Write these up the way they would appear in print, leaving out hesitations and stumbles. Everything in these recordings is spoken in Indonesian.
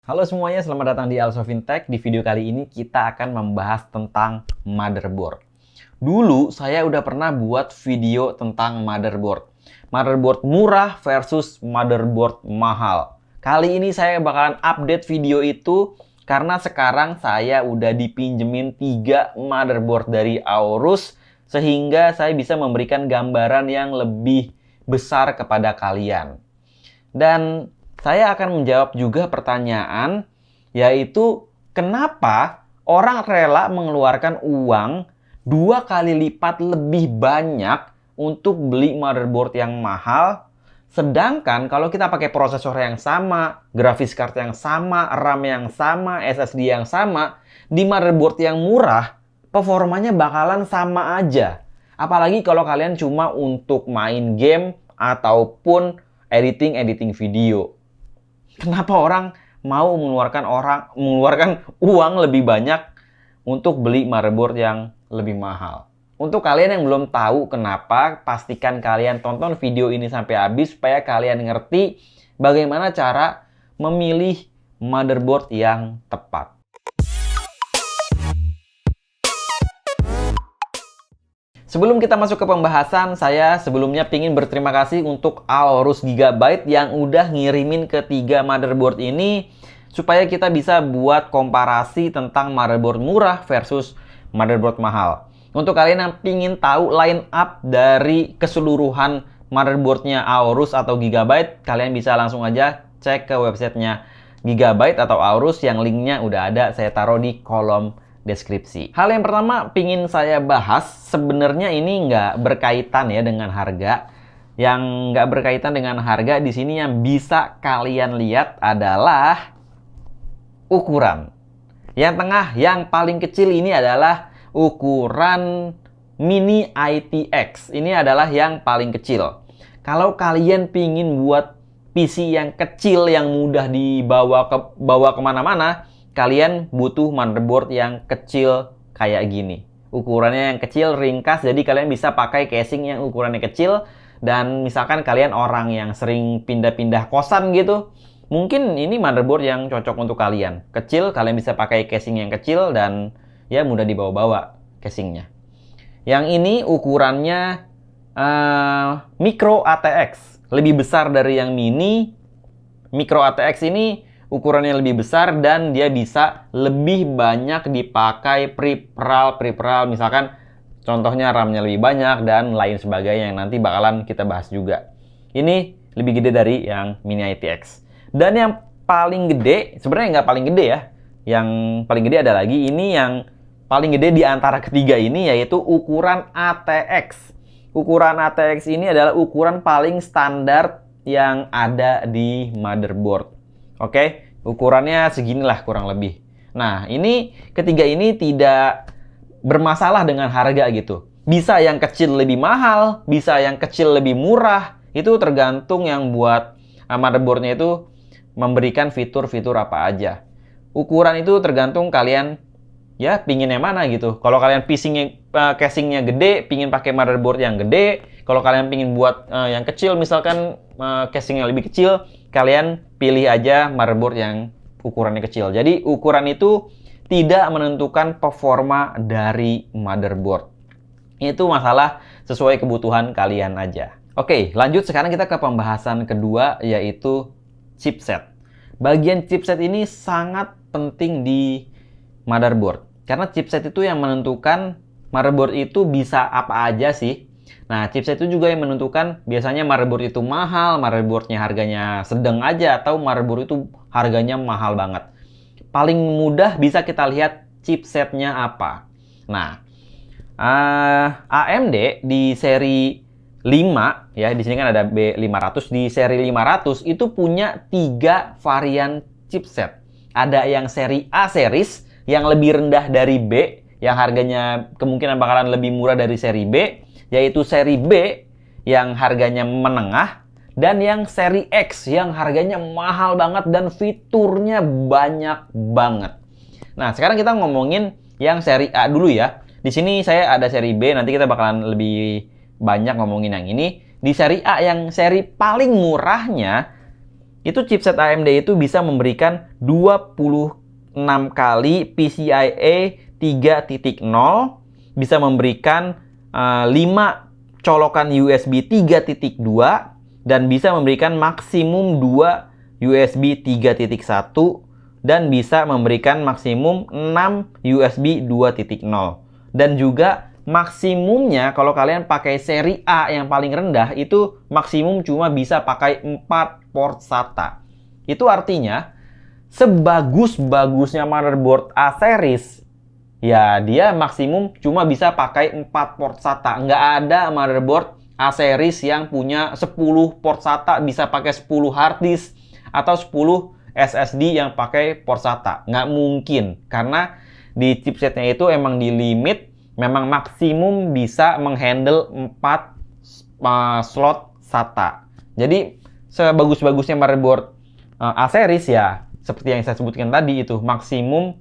Halo semuanya, selamat datang di AlsoFinTech. Di video kali ini kita akan membahas tentang motherboard. Dulu saya udah pernah buat video tentang motherboard. Motherboard murah versus motherboard mahal. Kali ini saya bakalan update video itu karena sekarang saya udah dipinjemin 3 motherboard dari Aorus sehingga saya bisa memberikan gambaran yang lebih besar kepada kalian. Dan saya akan menjawab juga pertanyaan, yaitu kenapa orang rela mengeluarkan uang 2 kali lipat lebih banyak untuk beli motherboard yang mahal, sedangkan kalau kita pakai prosesor yang sama, grafis card yang sama, RAM yang sama, SSD yang sama, di motherboard yang murah, performanya bakalan sama aja. Apalagi kalau kalian cuma untuk main game ataupun editing video. Kenapa orang mau mengeluarkan uang lebih banyak untuk beli motherboard yang lebih mahal? Untuk kalian yang belum tahu kenapa, pastikan kalian tonton video ini sampai habis supaya kalian ngerti bagaimana cara memilih motherboard yang tepat. Sebelum kita masuk ke pembahasan, saya sebelumnya ingin berterima kasih untuk Aorus Gigabyte yang udah ngirimin ke 3 motherboard ini supaya kita bisa buat komparasi tentang motherboard murah versus motherboard mahal. Untuk kalian yang ingin tahu line up dari keseluruhan motherboardnya Aorus atau Gigabyte, kalian bisa langsung aja cek ke websitenya Gigabyte atau Aorus yang linknya udah ada saya taruh di kolom deskripsi. Hal yang pertama ingin saya bahas, sebenarnya ini nggak berkaitan ya dengan harga. Yang nggak berkaitan dengan harga di sini yang bisa kalian lihat adalah ukuran. Yang tengah, yang paling kecil ini adalah ukuran Mini ITX. Ini adalah yang paling kecil. Kalau kalian pingin buat PC yang kecil yang mudah bawa kemana-mana, kalian butuh motherboard yang kecil kayak gini. Ukurannya yang kecil, ringkas, jadi kalian bisa pakai casing yang ukurannya kecil. Dan misalkan kalian orang yang sering pindah-pindah kosan gitu, mungkin ini motherboard yang cocok untuk kalian. Kecil, kalian bisa pakai casing yang kecil dan ya mudah dibawa-bawa casingnya. Yang ini ukurannya Micro ATX, lebih besar dari yang mini. Micro ATX ini ukurannya lebih besar dan dia bisa lebih banyak dipakai peripheral, misalkan contohnya RAM-nya lebih banyak dan lain sebagainya yang nanti bakalan kita bahas juga. Ini lebih gede dari yang Mini ITX. Dan yang paling gede, sebenarnya nggak paling gede ya. Yang paling gede ada lagi, ini yang paling gede di antara ketiga ini yaitu ukuran ATX. Ukuran ATX ini adalah ukuran paling standar yang ada di motherboard. Oke, ukurannya seginilah kurang lebih. Nah, ini ketiga ini tidak bermasalah dengan harga gitu. Bisa yang kecil lebih mahal, bisa yang kecil lebih murah. Itu tergantung yang buat motherboardnya itu memberikan fitur-fitur apa aja. Ukuran itu tergantung kalian ya pingin yang mana gitu. Kalau kalian casingnya gede, pingin pakai motherboard yang gede. Kalau kalian pingin buat yang kecil, misalkan casingnya lebih kecil, kalian pilih aja motherboard yang ukurannya kecil. Jadi ukuran itu tidak menentukan performa dari motherboard. Itu masalah sesuai kebutuhan kalian aja. Oke, lanjut sekarang kita ke pembahasan kedua yaitu chipset. Bagian chipset ini sangat penting di motherboard. Karena chipset itu yang menentukan motherboard itu bisa apa aja sih. Nah, chipset itu juga yang menentukan biasanya motherboard itu mahal, motherboardnya harganya sedang aja, atau motherboard itu harganya mahal banget. Paling mudah bisa kita lihat chipsetnya apa. Nah, AMD di seri 5, ya di sini kan ada B500, di seri 500 itu punya 3 varian chipset. Ada yang seri A series, yang lebih rendah dari B, yang harganya kemungkinan bakalan lebih murah dari seri B, yaitu seri B yang harganya menengah, dan yang seri X yang harganya mahal banget dan fiturnya banyak banget. Nah, sekarang kita ngomongin yang seri A dulu ya. Di sini saya ada seri B, nanti kita bakalan lebih banyak ngomongin yang ini. Di seri A yang seri paling murahnya itu chipset AMD itu bisa memberikan 26 kali PCIe 3.0, bisa memberikan 5 colokan USB 3.2, dan bisa memberikan maksimum 2 USB 3.1, dan bisa memberikan maksimum 6 USB 2.0. Dan juga maksimumnya kalau kalian pakai seri A yang paling rendah itu maksimum cuma bisa pakai 4 port SATA. Itu artinya sebagus-bagusnya motherboard A series, ya dia maksimum cuma bisa pakai 4 port SATA. Nggak ada motherboard A series yang punya 10 port SATA, bisa pakai 10 hard disk atau 10 SSD yang pakai port SATA. Nggak mungkin, karena di chipsetnya itu emang di limit, memang maksimum bisa menghandle 4 slot SATA. Jadi sebagus-bagusnya motherboard A series ya seperti yang saya sebutkan tadi, itu maksimum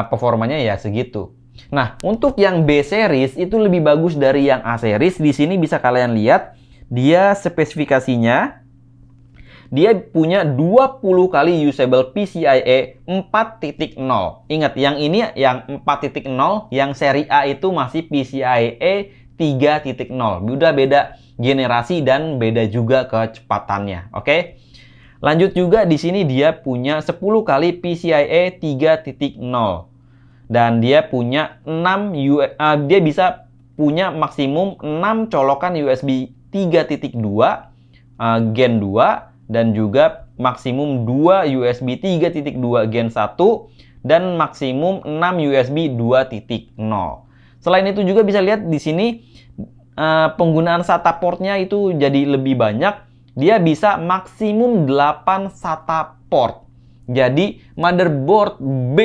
performanya ya segitu. Nah, untuk yang B series itu lebih bagus dari yang A series. Di sini bisa kalian lihat dia spesifikasinya. Dia punya 20 kali usable PCIe 4.0. Ingat, yang ini yang 4.0, yang seri A itu masih PCIe 3.0. Udah beda generasi dan beda juga kecepatannya. Oke. Lanjut juga di sini dia punya 10 kali PCIe 3.0. Dan dia punya dia bisa punya maksimum 6 colokan USB 3.2 Gen 2, dan juga maksimum 2 USB 3.2 Gen 1, dan maksimum 6 USB 2.0. Selain itu juga bisa lihat di sini penggunaan SATA portnya itu jadi lebih banyak. Dia bisa maksimum 8 SATA port. Jadi motherboard B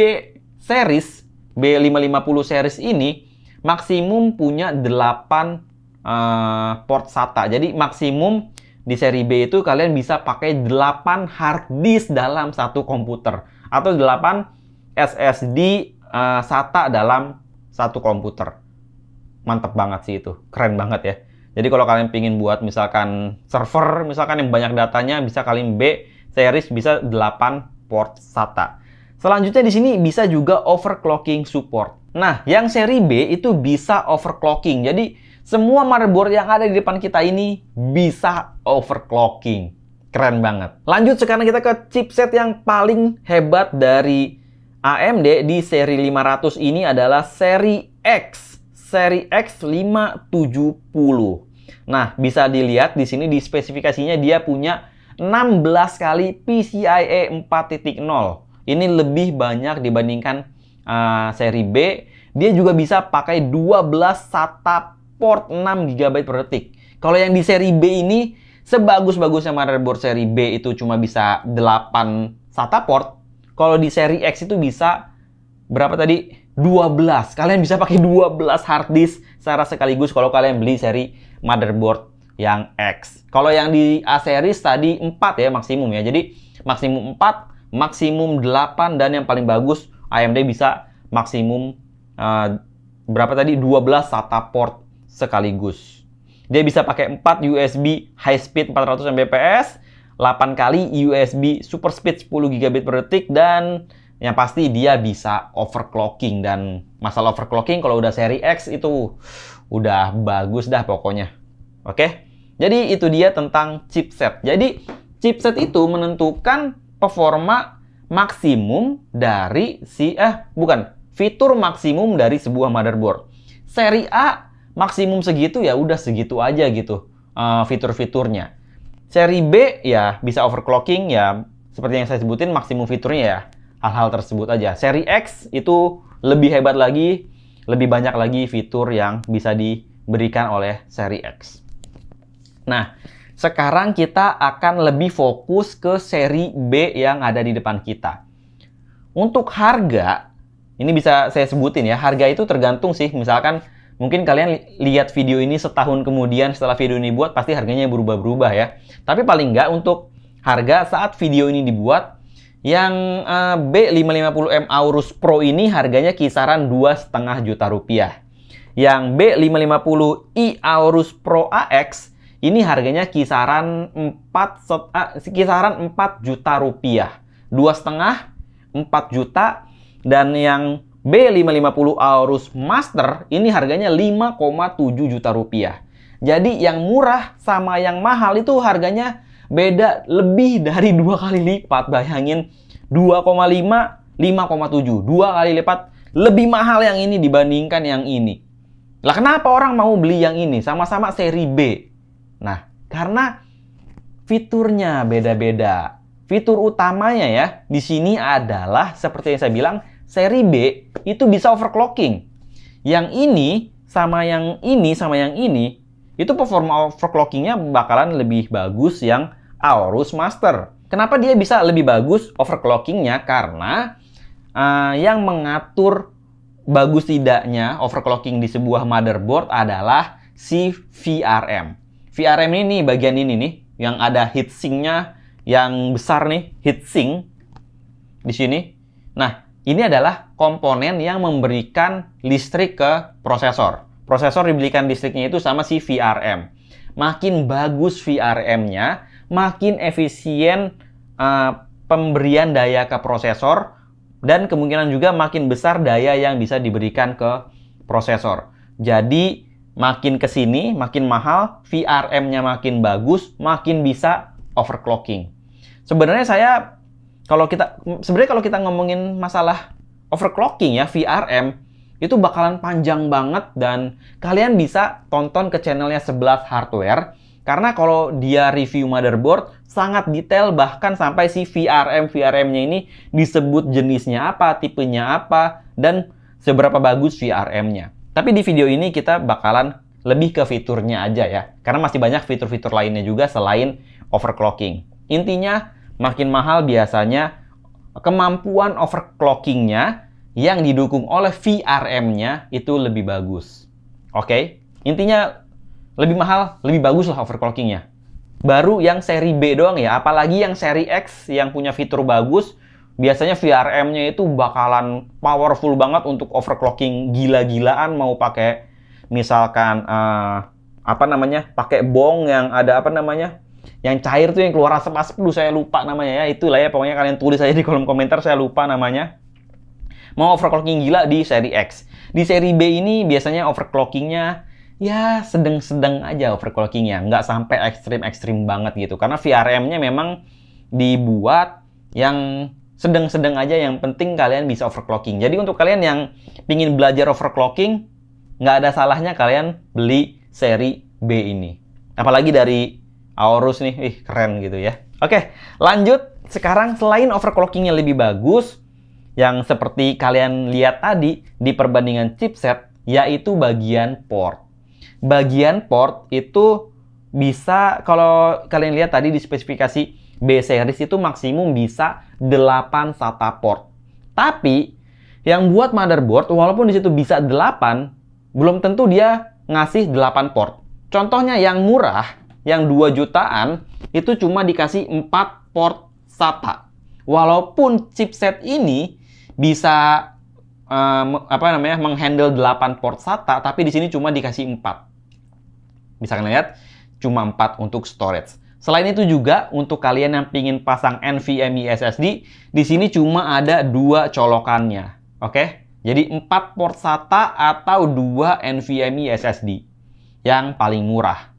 series, B550 series ini maksimum punya 8 port SATA. Jadi maksimum di seri B itu kalian bisa pakai 8 hard disk dalam satu komputer, atau 8 SSD SATA dalam satu komputer. Mantap banget sih itu, keren banget ya. Jadi kalau kalian pingin buat misalkan server, misalkan yang banyak datanya, bisa kalian B series bisa 8 port SATA. Selanjutnya di sini bisa juga overclocking support. Nah, yang seri B itu bisa overclocking. Jadi semua motherboard yang ada di depan kita ini bisa overclocking. Keren banget. Lanjut sekarang kita ke chipset yang paling hebat dari AMD di seri 500 ini adalah seri X. Seri X570. Nah, bisa dilihat di sini di spesifikasinya dia punya 16 kali PCIe 4.0. Ini lebih banyak dibandingkan seri B. Dia juga bisa pakai 12 SATA port 6 GB per detik. Kalau yang di seri B ini, sebagus-bagusnya motherboard seri B itu cuma bisa 8 SATA port. Kalau di seri X itu bisa berapa tadi? 12. Kalian bisa pakai 12 hard disk secara sekaligus kalau kalian beli seri motherboard yang X. Kalau yang di A series tadi 4 ya maksimum ya. Jadi maksimum 4, maksimum 8, dan yang paling bagus AMD bisa maksimum berapa tadi? 12 SATA port sekaligus. Dia bisa pakai 4 USB high speed 400 Mbps, 8 kali USB super speed 10 GB per detik, dan yang pasti dia bisa overclocking. Dan masalah overclocking kalau udah seri X itu udah bagus dah pokoknya. Oke? Jadi itu dia tentang chipset. Jadi chipset itu menentukan performa maksimum dari fitur maksimum dari sebuah motherboard. Seri A maksimum segitu ya udah segitu aja gitu fitur-fiturnya. Seri B ya bisa overclocking ya seperti yang saya sebutin, maksimum fiturnya ya hal-hal tersebut aja. Seri X itu lebih hebat lagi, lebih banyak lagi fitur yang bisa diberikan oleh seri X. Nah, sekarang kita akan lebih fokus ke seri B yang ada di depan kita. Untuk harga, ini bisa saya sebutin ya, harga itu tergantung sih. Misalkan mungkin kalian lihat video ini setahun kemudian setelah video ini dibuat, pasti harganya berubah-berubah ya. Tapi paling nggak untuk harga saat video ini dibuat, yang B550M Aorus Pro ini harganya kisaran 2,5 juta rupiah. Yang B550i Aorus Pro AX Ini harganya kisaran 4 juta rupiah. 2,5, 4 juta. Dan yang B550 Aorus Master ini harganya 5,7 juta rupiah. Jadi yang murah sama yang mahal itu harganya beda lebih dari 2 kali lipat. Bayangin 2,5, 5,7. 2 kali lipat lebih mahal yang ini dibandingkan yang ini. Lah kenapa orang mau beli yang ini? Sama-sama seri B. Nah, karena fiturnya beda-beda. Fitur utamanya ya, di sini adalah seperti yang saya bilang, seri B itu bisa overclocking. Yang ini sama yang ini sama yang ini, itu performa overclockingnya bakalan lebih bagus yang Aorus Master. Kenapa dia bisa lebih bagus overclockingnya? Karena yang mengatur bagus tidaknya overclocking di sebuah motherboard adalah si VRM. VRM ini bagian ini nih, yang ada heatsinknya yang besar nih, heatsink di sini. Nah, ini adalah komponen yang memberikan listrik ke prosesor. Prosesor diberikan listriknya itu sama si VRM. Makin bagus VRM-nya, makin efisien pemberian daya ke prosesor, dan kemungkinan juga makin besar daya yang bisa diberikan ke prosesor. Jadi makin ke sini, makin mahal, VRM-nya makin bagus, makin bisa overclocking. Sebenarnya kalau kita ngomongin masalah overclocking ya, VRM itu bakalan panjang banget, dan kalian bisa tonton ke channelnya 11 Hardware. Karena kalau dia review motherboard sangat detail, bahkan sampai si VRM-nya ini disebut jenisnya apa, tipenya apa, dan seberapa bagus VRM-nya. Tapi di video ini kita bakalan lebih ke fiturnya aja ya. Karena masih banyak fitur-fitur lainnya juga selain overclocking. Intinya makin mahal biasanya kemampuan overclockingnya yang didukung oleh VRM-nya itu lebih bagus. Oke? Intinya lebih mahal, lebih bagus lah overclockingnya. Baru yang seri B doang ya, apalagi yang seri X yang punya fitur bagus, biasanya VRM-nya itu bakalan powerful banget untuk overclocking gila-gilaan. Mau pakai misalkan pakai bong yang ada yang cair tuh, yang keluar asap-asap, saya lupa namanya ya, itulah ya, pokoknya kalian tulis aja di kolom komentar, saya lupa namanya. Mau overclocking gila di seri X. Di seri B ini biasanya overclockingnya ya sedang-sedang aja overclockingnya, nggak sampai ekstrim-ekstrim banget gitu. Karena VRM-nya memang dibuat yang sedang-sedang aja, yang penting kalian bisa overclocking. Jadi untuk kalian yang pingin belajar overclocking, nggak ada salahnya kalian beli seri B ini. Apalagi dari Aorus nih, keren gitu ya. Oke, lanjut. Sekarang selain overclockingnya lebih bagus, yang seperti kalian lihat tadi di perbandingan chipset, yaitu bagian port. Bagian port itu bisa, kalau kalian lihat tadi di spesifikasi B series itu maksimum bisa 8 SATA port. Tapi yang buat motherboard, walaupun di situ bisa 8, belum tentu dia ngasih 8 port. Contohnya yang murah, yang 2 jutaan, itu cuma dikasih 4 port SATA. Walaupun chipset ini bisa menghandle 8 port SATA, tapi di sini cuma dikasih 4. Bisa kalian lihat, cuma 4 untuk storage. Selain itu juga, untuk kalian yang pingin pasang NVMe SSD, di sini cuma ada 2 colokannya. Oke? Jadi 4 port SATA atau 2 NVMe SSD. Yang paling murah.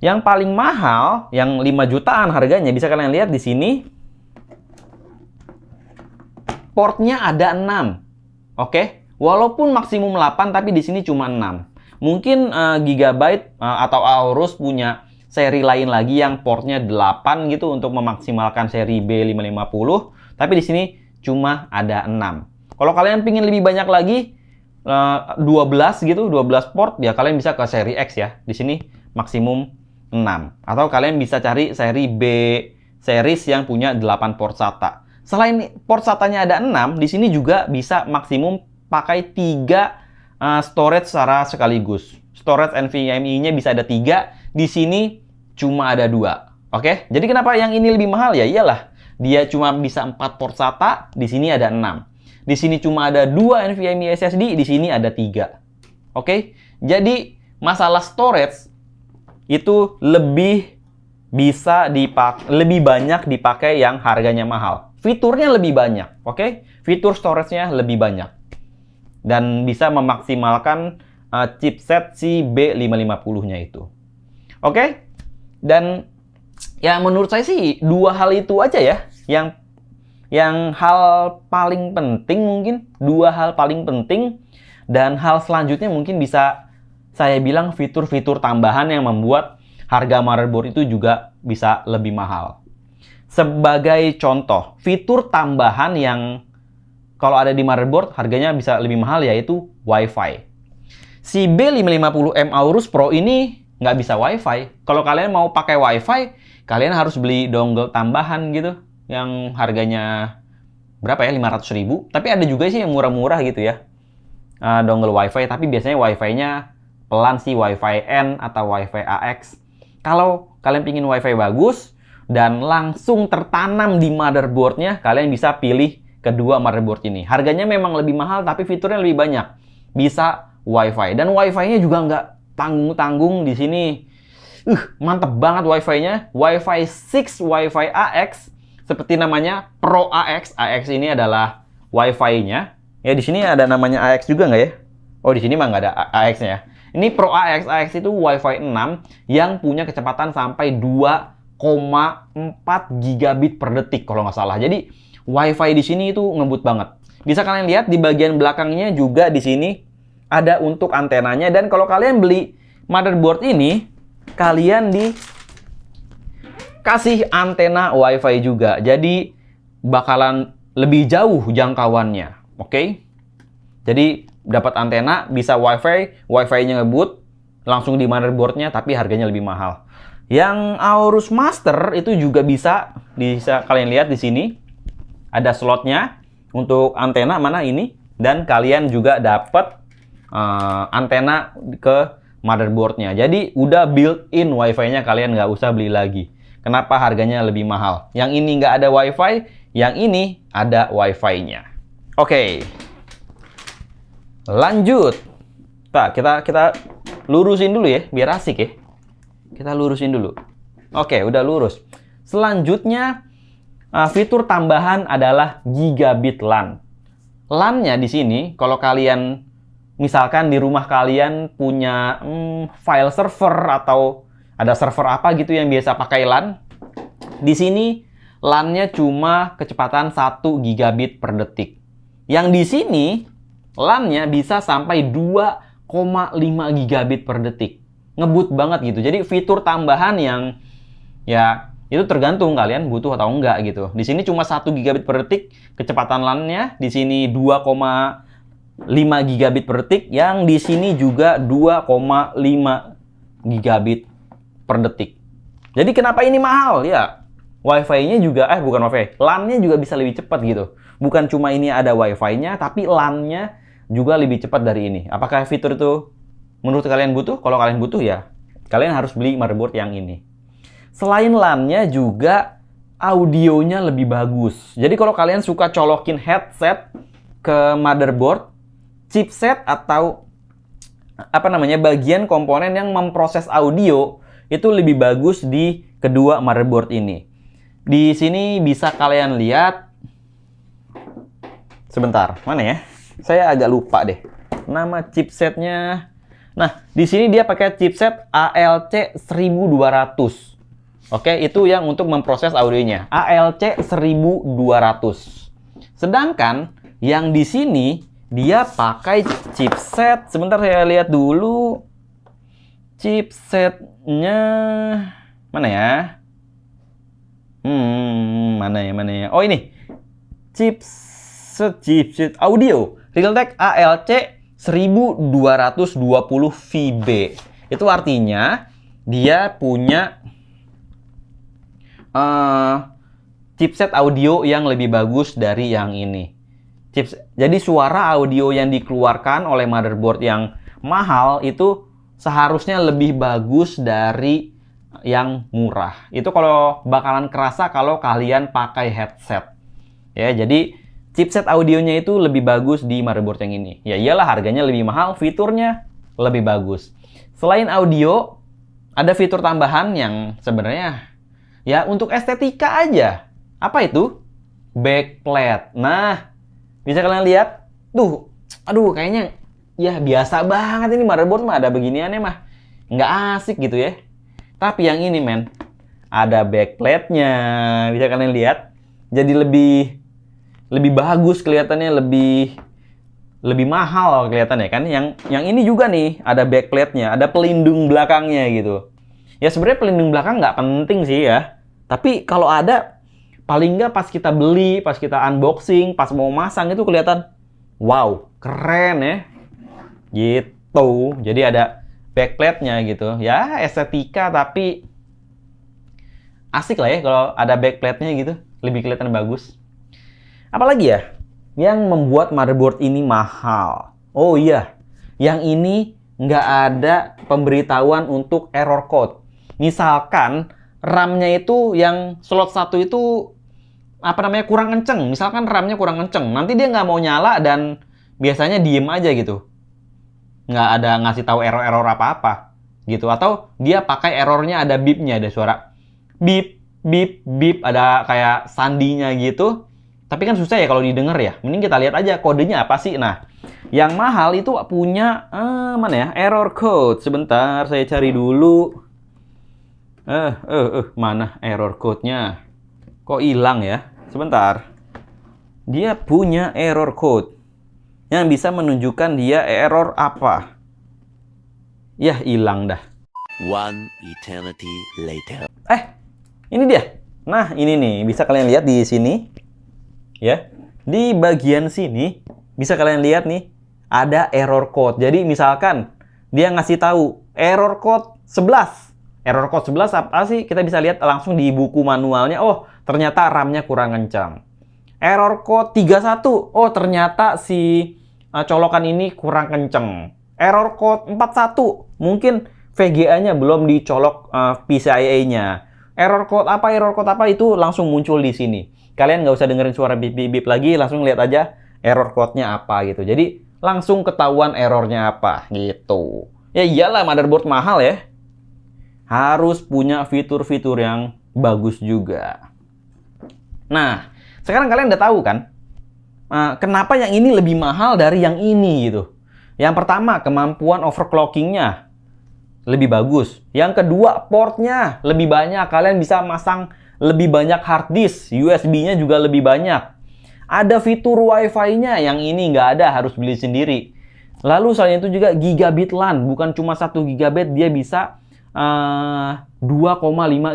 Yang paling mahal, yang 5 jutaan harganya, bisa kalian lihat di sini. Portnya ada 6. Oke? Walaupun maksimum 8, tapi di sini cuma 6. Mungkin Gigabyte atau Aorus punya seri lain lagi yang portnya 8 gitu untuk memaksimalkan seri B550, tapi di sini cuma ada 6. Kalau kalian pingin lebih banyak lagi, 12 gitu, 12 port, ya kalian bisa ke seri X ya. Di sini maksimum 6. Atau kalian bisa cari seri B series yang punya 8 port SATA. Selain port SATA-nya ada 6, di sini juga bisa maksimum pakai 3 storage secara sekaligus. Storage NVMe-nya bisa ada 3, di sini cuma ada 2. Oke? Jadi kenapa yang ini lebih mahal? Ya iyalah, dia cuma bisa 4 port SATA, di sini ada 6. Di sini cuma ada 2 NVMe SSD, di sini ada 3. Oke? Jadi masalah storage itu lebih banyak dipakai yang harganya mahal. Fiturnya lebih banyak, oke? Fitur storage-nya lebih banyak. Dan bisa memaksimalkan chipset si B550-nya itu. Oke? Dan ya menurut saya sih dua hal itu aja ya yang hal paling penting, mungkin dua hal paling penting. Dan hal selanjutnya mungkin bisa saya bilang fitur-fitur tambahan yang membuat harga motherboard itu juga bisa lebih mahal. Sebagai contoh, fitur tambahan yang kalau ada di motherboard harganya bisa lebih mahal yaitu WiFi. Si B550M Aorus Pro ini nggak bisa WiFi. Kalau kalian mau pakai WiFi, kalian harus beli dongle tambahan gitu, yang harganya berapa ya, 500.000. Tapi ada juga sih yang murah-murah gitu ya, dongle WiFi. Tapi biasanya WiFi-nya pelan sih, WiFi N atau WiFi AX. Kalau kalian pingin WiFi bagus dan langsung tertanam di motherboardnya, kalian bisa pilih kedua motherboard ini. Harganya memang lebih mahal, tapi fiturnya lebih banyak. Bisa WiFi, dan WiFi-nya juga nggak tanggung-tanggung di sini. Mantep banget WiFi-nya. WiFi 6 WiFi AX, seperti namanya Pro AX. AX ini adalah WiFi-nya. Ya, di sini ada namanya AX juga nggak ya? Oh, di sini mah nggak ada AX-nya ya. Ini Pro AX. AX itu WiFi 6 yang punya kecepatan sampai 2,4 gigabit per detik kalau nggak salah. Jadi WiFi di sini itu ngebut banget. Bisa kalian lihat di bagian belakangnya juga di sini ada untuk antenanya. Dan kalau kalian beli motherboard ini, kalian dikasih antena WiFi juga. Jadi bakalan lebih jauh jangkauannya. Oke? Jadi dapat antena, bisa WiFi, WiFi-nya ngebut langsung di motherboardnya, tapi harganya lebih mahal. Yang Aorus Master itu juga bisa kalian lihat di sini ada slotnya untuk antena mana ini, dan kalian juga dapat antena ke motherboardnya. Jadi udah built-in WiFi-nya, kalian nggak usah beli lagi. Kenapa harganya lebih mahal? Yang ini nggak ada WiFi, yang ini ada WiFi-nya. Oke. Lanjut. Nah, kita lurusin dulu ya, biar asik ya. Kita lurusin dulu. Oke, udah lurus. Selanjutnya, fitur tambahan adalah gigabit LAN. LAN-nya di sini, kalau kalian misalkan di rumah kalian punya file server atau ada server apa gitu yang biasa pakai LAN, di sini LAN-nya cuma kecepatan 1 gigabit per detik. Yang di sini LAN-nya bisa sampai 2,5 gigabit per detik. Ngebut banget gitu. Jadi fitur tambahan yang ya itu tergantung kalian butuh atau enggak gitu. Di sini cuma 1 gigabit per detik kecepatan LAN-nya, di sini 2,5 gigabit per detik, yang di sini juga 2,5 gigabit per detik. Jadi kenapa ini mahal? Ya, WiFi-nya juga bukan WiFi, LAN-nya juga bisa lebih cepat gitu. Bukan cuma ini ada WiFi-nya, tapi LAN-nya juga lebih cepat dari ini. Apakah fitur itu menurut kalian butuh? Kalau kalian butuh ya, kalian harus beli motherboard yang ini. Selain LAN-nya juga audionya lebih bagus. Jadi kalau kalian suka colokin headset ke motherboard, chipset atau bagian komponen yang memproses audio itu lebih bagus di kedua motherboard ini. Di sini bisa kalian lihat. Sebentar, mana ya? Saya agak lupa deh nama chipsetnya. Nah, di sini dia pakai chipset ALC 1200. Oke, itu yang untuk memproses audionya. ALC 1200. Sedangkan yang di sini dia pakai chipset. Sebentar saya lihat dulu. Chipsetnya mana ya? Mana ya? Oh, ini. Chipset audio Realtek ALC 1220 VB. Itu artinya dia punya chipset audio yang lebih bagus dari yang ini. Jadi suara audio yang dikeluarkan oleh motherboard yang mahal itu seharusnya lebih bagus dari yang murah. Itu kalau bakalan kerasa kalau kalian pakai headset. Ya, jadi chipset audionya itu lebih bagus di motherboard yang ini. Ya iyalah, harganya lebih mahal, fiturnya lebih bagus. Selain audio, ada fitur tambahan yang sebenarnya ya untuk estetika aja. Apa itu? Backplate. Nah, bisa kalian lihat? Tuh, aduh kayaknya ya biasa banget ini motherboard mah ada beginiannya mah. Nggak asik gitu ya. Tapi yang ini men, ada backplate-nya. Bisa kalian lihat? Jadi lebih bagus kelihatannya, lebih mahal kelihatannya kan. Yang ini juga nih, ada backplate-nya, ada pelindung belakangnya gitu. Ya sebenarnya pelindung belakang nggak penting sih ya. Tapi kalau ada, paling nggak pas kita beli, pas kita unboxing, pas mau masang itu kelihatan, wow, keren ya. Gitu. Jadi ada backplate-nya gitu. Ya estetika tapi asik lah ya kalau ada backplate-nya gitu. Lebih kelihatan bagus. Apalagi ya yang membuat motherboard ini mahal? Oh iya, yang ini nggak ada pemberitahuan untuk error code. Misalkan RAM-nya itu yang slot 1 itu kurang kenceng. Misalkan RAM-nya kurang kenceng, nanti dia nggak mau nyala dan biasanya diem aja gitu. Nggak ada ngasih tahu error-error apa-apa gitu. Atau dia pakai errornya ada beep-nya, ada suara beep, beep, beep, ada kayak sandinya gitu. Tapi kan susah ya kalau didengar ya. Mending kita lihat aja kodenya apa sih. Nah, yang mahal itu punya mana ya? Error code. Sebentar, saya cari dulu. Mana error code-nya? Kok hilang ya? Sebentar. Dia punya error code yang bisa menunjukkan dia error apa. Yah, hilang dah. One eternity later. Ini dia. Nah, ini nih, bisa kalian lihat di sini. Ya. Di bagian sini bisa kalian lihat nih, ada error code. Jadi misalkan dia ngasih tahu error code 11. Error code 11 apa sih? Kita bisa lihat langsung di buku manualnya. Oh, ternyata RAM-nya kurang kencang. Error code 31. Oh, ternyata si colokan ini kurang kenceng. Error code 41. Mungkin VGA-nya belum dicolok PCIe-nya. Error code apa itu langsung muncul di sini. Kalian nggak usah dengerin suara bip-bip lagi, langsung lihat aja error code-nya apa gitu. Jadi langsung ketahuan errornya apa gitu. Ya iyalah motherboard mahal ya. Harus punya fitur-fitur yang bagus juga. Nah, sekarang kalian udah tahu kan? Kenapa yang ini lebih mahal dari yang ini gitu. Yang pertama, kemampuan overclocking-nya lebih bagus. Yang kedua, portnya lebih banyak. Kalian bisa masang lebih banyak hard disk. USB-nya juga lebih banyak. Ada fitur Wi-Fi-nya. Yang ini nggak ada, harus beli sendiri. Lalu selain itu juga gigabit LAN. Bukan cuma 1 gigabit, dia bisa 2,5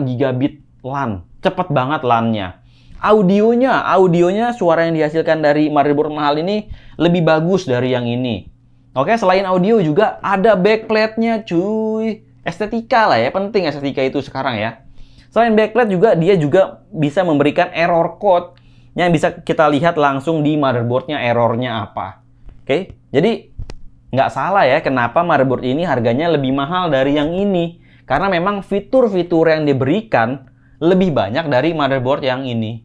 gigabit LAN. Cepet banget LAN-nya. Audionya suara yang dihasilkan dari motherboard mahal ini lebih bagus dari yang ini. Oke, selain audio juga ada backplate-nya cuy. Estetika lah ya, penting estetika itu sekarang ya. Selain backplate juga, dia juga bisa memberikan error code yang bisa kita lihat langsung di motherboard-nya errornya apa. Oke, jadi nggak salah ya kenapa motherboard ini harganya lebih mahal dari yang ini. Karena memang fitur-fitur yang diberikan lebih banyak dari motherboard yang ini.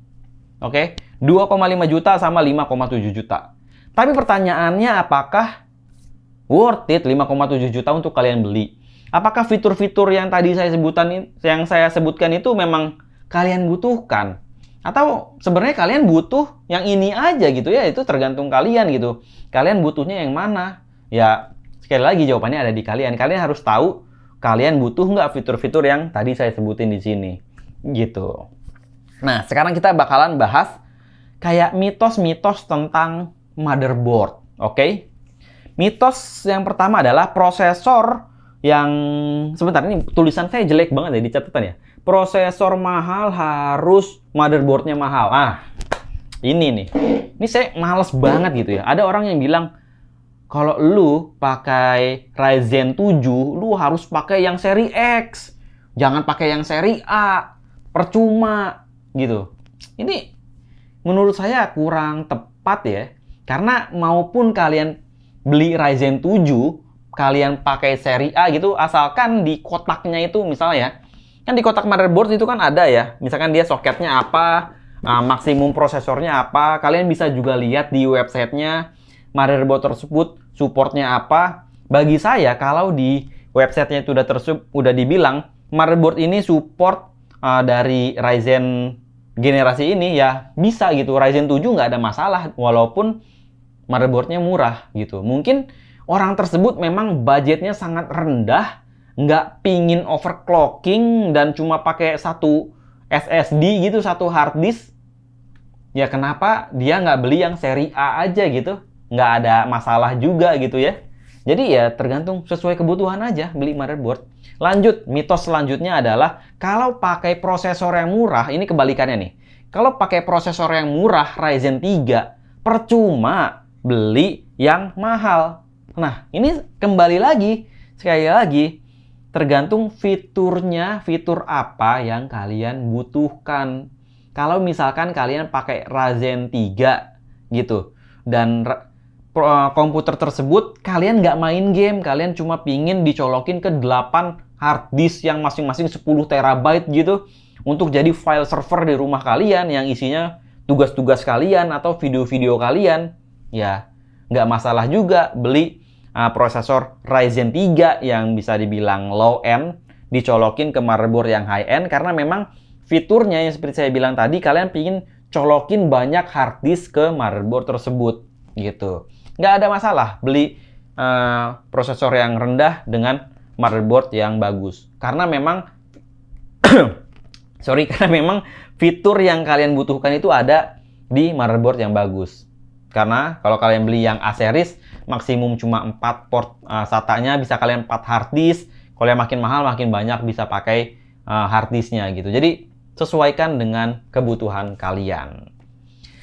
Oke, 2,5 juta sama 5,7 juta. Tapi pertanyaannya apakah worth it 5,7 juta untuk kalian beli? Apakah fitur-fitur yang tadi saya sebutkan itu memang kalian butuhkan? Atau sebenarnya kalian butuh yang ini aja gitu ya? Itu tergantung kalian gitu. Kalian butuhnya yang mana? Ya, sekali lagi jawabannya ada di kalian. Kalian harus tahu kalian butuh nggak fitur-fitur yang tadi saya sebutin di sini. Gitu. Nah, sekarang kita bakalan bahas kayak mitos-mitos tentang motherboard. Oke? Mitos yang pertama adalah prosesor yang... Sebentar, ini tulisan saya jelek banget ya di catatan ya. Prosesor mahal harus motherboardnya mahal. Ini nih. Ini saya males banget gitu ya. Ada orang yang bilang, kalau lu pakai Ryzen 7, lu harus pakai yang seri X. Jangan pakai yang seri A. Percuma gitu. Ini menurut saya kurang tepat ya. Karena maupun kalian beli Ryzen 7, kalian pakai seri A gitu, asalkan di kotaknya itu misalnya, kan di kotak motherboard itu kan ada ya. Misalkan dia soketnya apa, maksimum prosesornya apa. Kalian bisa juga lihat di websitenya motherboard tersebut supportnya apa. Bagi saya kalau di websitenya itu udah dibilang motherboard ini support dari Ryzen generasi ini, ya bisa gitu. Ryzen 7 nggak ada masalah walaupun motherboardnya murah gitu. Mungkin orang tersebut memang budgetnya sangat rendah, nggak pingin overclocking dan cuma pakai satu SSD gitu, satu hard disk. Ya kenapa dia nggak beli yang seri A aja gitu? Nggak ada masalah juga gitu ya. Jadi ya tergantung sesuai kebutuhan aja beli motherboard. Lanjut, mitos selanjutnya adalah kalau pakai prosesor yang murah, ini kebalikannya nih. Kalau pakai prosesor yang murah Ryzen 3, percuma beli yang mahal. Nah, ini kembali lagi, sekali lagi, tergantung fiturnya, fitur apa yang kalian butuhkan. Kalau misalkan kalian pakai Ryzen 3 gitu, dan komputer tersebut kalian nggak main game, kalian cuma pingin dicolokin ke 8 hard disk yang masing-masing 10 terabyte gitu, untuk jadi file server di rumah kalian yang isinya tugas-tugas kalian atau video-video kalian, ya nggak masalah juga beli prosesor Ryzen 3 yang bisa dibilang low end, dicolokin ke motherboard yang high end, karena memang fiturnya yang seperti saya bilang tadi, kalian pingin colokin banyak hard disk ke motherboard tersebut gitu. Nggak ada masalah beli prosesor yang rendah dengan motherboard yang bagus, karena memang karena memang fitur yang kalian butuhkan itu ada di motherboard yang bagus. Karena kalau kalian beli yang A series, maksimum cuma 4 port SATA-nya, bisa kalian 4 hard disk. Kalau yang makin mahal, makin banyak bisa pakai hard disk-nya gitu. Jadi sesuaikan dengan kebutuhan kalian.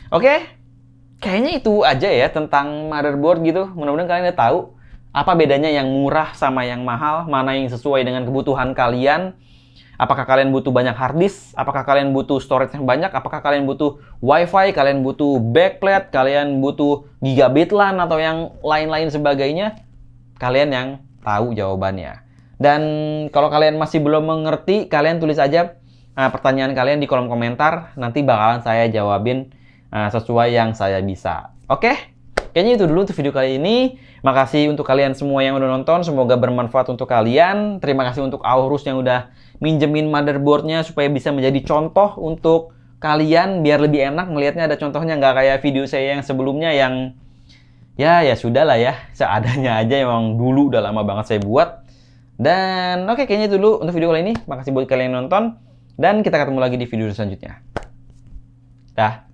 Oke, kayaknya itu aja ya tentang motherboard gitu. Mudah-mudahan kalian udah tahu apa bedanya yang murah sama yang mahal, mana yang sesuai dengan kebutuhan kalian. Apakah kalian butuh banyak hard disk? Apakah kalian butuh storage yang banyak? Apakah kalian butuh WiFi? Kalian butuh backplate? Kalian butuh gigabit LAN atau yang lain-lain sebagainya? Kalian yang tahu jawabannya. Dan kalau kalian masih belum mengerti, kalian tulis aja pertanyaan kalian di kolom komentar. Nanti bakalan saya jawabin sesuai yang saya bisa. Oke? Kayaknya itu dulu untuk video kali ini. Makasih untuk kalian semua yang udah nonton. Semoga bermanfaat untuk kalian. Terima kasih untuk Aorus yang udah minjemin motherboardnya supaya bisa menjadi contoh untuk kalian, biar lebih enak melihatnya ada contohnya, nggak kayak video saya yang sebelumnya yang ya sudah lah ya, seadanya aja, emang dulu udah lama banget saya buat. Dan oke, kayaknya itu dulu untuk video kali ini. Makasih buat kalian yang nonton, dan kita ketemu lagi di video selanjutnya. Dah.